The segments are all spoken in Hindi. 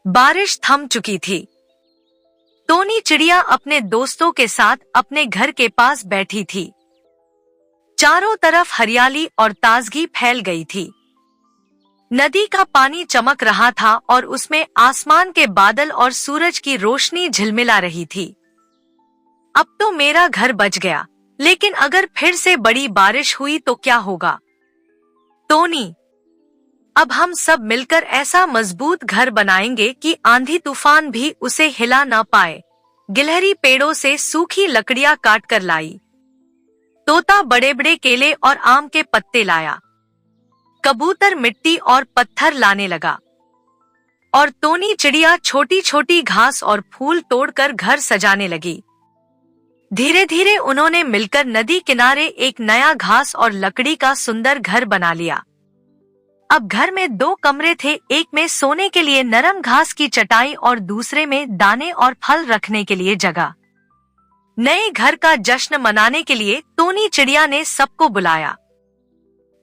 बारिश थम चुकी थी। टोनी चिड़िया अपने दोस्तों के साथ अपने घर के पास बैठी थी। चारों तरफ हरियाली और ताजगी फैल गई थी। नदी का पानी चमक रहा था और उसमें आसमान के बादल और सूरज की रोशनी झिलमिला रही थी। अब तो मेरा घर बच गया, लेकिन अगर फिर से बड़ी बारिश हुई तो क्या होगा? टोनी, अब हम सब मिलकर ऐसा मजबूत घर बनाएंगे कि आंधी तूफान भी उसे हिला न पाए। गिलहरी पेड़ों से सूखी लकड़ियां काट कर लाई। तोता बड़े बड़े केले और आम के पत्ते लाया। कबूतर मिट्टी और पत्थर लाने लगा और टोनी चिड़िया छोटी छोटी घास और फूल तोड़कर घर सजाने लगी। धीरे धीरे उन्होंने मिलकर नदी किनारे एक नया घास और लकड़ी का सुंदर घर बना लिया। अब घर में 2 कमरे थे, एक में सोने के लिए नरम घास की चटाई और दूसरे में दाने और फल रखने के लिए जगह। नए घर का जश्न मनाने के लिए टोनी चिड़िया ने सबको बुलाया।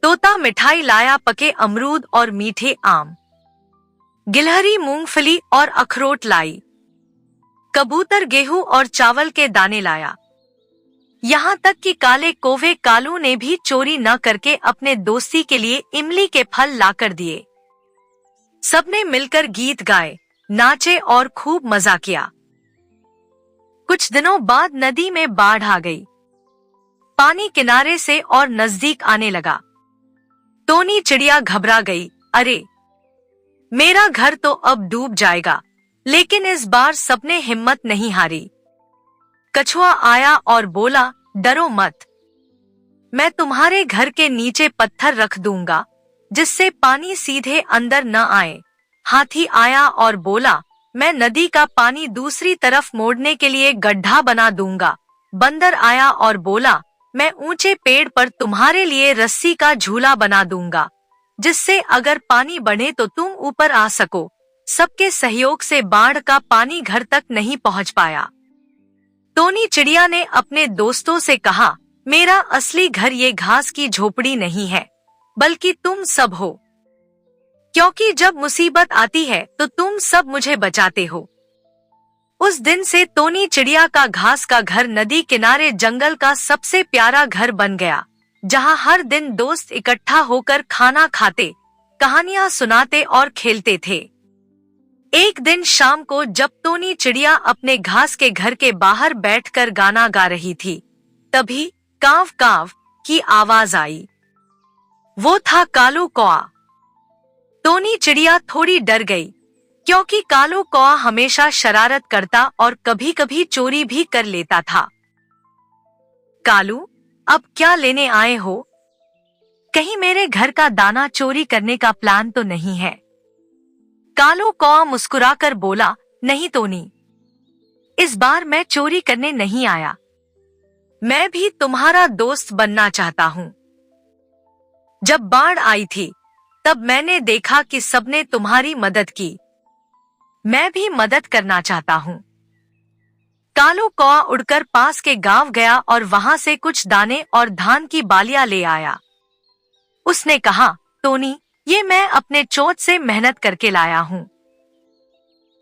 तोता मिठाई लाया, पके अमरूद और मीठे आम। गिलहरी मूंगफली और अखरोट लाई। कबूतर गेहूं और चावल के दाने लाया। यहाँ तक कि काले कौवे कालू ने भी चोरी न करके अपने दोस्ती के लिए इमली के फल लाकर दिए। सबने मिलकर गीत गाए, नाचे और खूब मजा किया। कुछ दिनों बाद नदी में बाढ़ आ गई। पानी किनारे से और नजदीक आने लगा। टोनी चिड़िया घबरा गई। अरे, मेरा घर तो अब डूब जाएगा। लेकिन इस बार सबने हिम्मत नहीं हारी। कछुआ आया और बोला, डरो मत, मैं तुम्हारे घर के नीचे पत्थर रख दूंगा जिससे पानी सीधे अंदर न आए। हाथी आया और बोला, मैं नदी का पानी दूसरी तरफ मोड़ने के लिए गड्ढा बना दूंगा। बंदर आया और बोला, मैं ऊंचे पेड़ पर तुम्हारे लिए रस्सी का झूला बना दूंगा जिससे अगर पानी बढ़े तो तुम ऊपर आ सको। सबके सहयोग से बाढ़ का पानी घर तक नहीं पहुंच पाया। टोनी चिड़िया ने अपने दोस्तों से कहा, मेरा असली घर ये घास की झोपड़ी नहीं है, बल्कि तुम सब हो। क्योंकि जब मुसीबत आती है तो तुम सब मुझे बचाते हो। उस दिन से टोनी चिड़िया का घास का घर नदी किनारे जंगल का सबसे प्यारा घर बन गया, जहाँ हर दिन दोस्त इकट्ठा होकर खाना खाते, कहानियां सुनाते और खेलते थे। एक दिन शाम को जब टोनी चिड़िया अपने घास के घर के बाहर बैठकर गाना गा रही थी, तभी काव काव की आवाज आई। वो था कालू कौआ। टोनी चिड़िया थोड़ी डर गई, क्योंकि कालू कौआ हमेशा शरारत करता और कभी कभी चोरी भी कर लेता था। कालू, अब क्या लेने आए हो? कहीं मेरे घर का दाना चोरी करने का प्लान तो नहीं है? कालू कौआ मुस्कुराकर बोला, नहीं टोनी, इस बार मैं चोरी करने नहीं आया। मैं भी तुम्हारा दोस्त बनना चाहता हूँ। जब बाढ़ आई थी तब मैंने देखा कि सबने तुम्हारी मदद की। मैं भी मदद करना चाहता हूँ। कालू कौआ उड़कर पास के गांव गया और वहां से कुछ दाने और धान की बालियां ले आया। उसने कहा, टोनी, ये मैं अपने चोट से मेहनत करके लाया हूँ।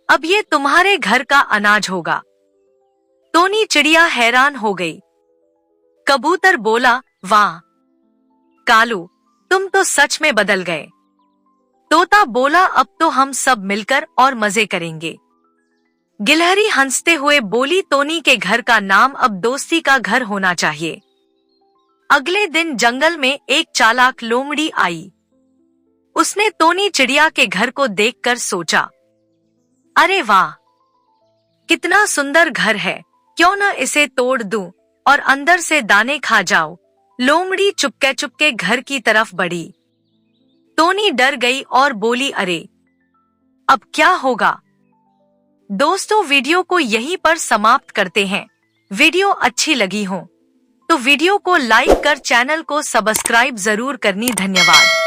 अब ये तुम्हारे घर का अनाज होगा। टोनी चिड़िया हैरान हो गई। कबूतर बोला, वाह कालू, तुम तो सच में बदल गए। तोता बोला, अब तो हम सब मिलकर और मजे करेंगे। गिलहरी हंसते हुए बोली, टोनी के घर का नाम अब दोस्ती का घर होना चाहिए। अगले दिन जंगल में एक चालाक लोमड़ी आई। उसने टोनी चिड़िया के घर को देखकर सोचा, अरे वाह, कितना सुंदर घर है, क्यों न इसे तोड़ दूं और अंदर से दाने खा जाऊं। लोमड़ी चुपके चुपके घर की तरफ बढ़ी। टोनी डर गई और बोली, अरे अब क्या होगा? दोस्तों, वीडियो को यहीं पर समाप्त करते हैं। वीडियो अच्छी लगी हो तो वीडियो को लाइक कर चैनल को सब्सक्राइब जरूर करनी। धन्यवाद।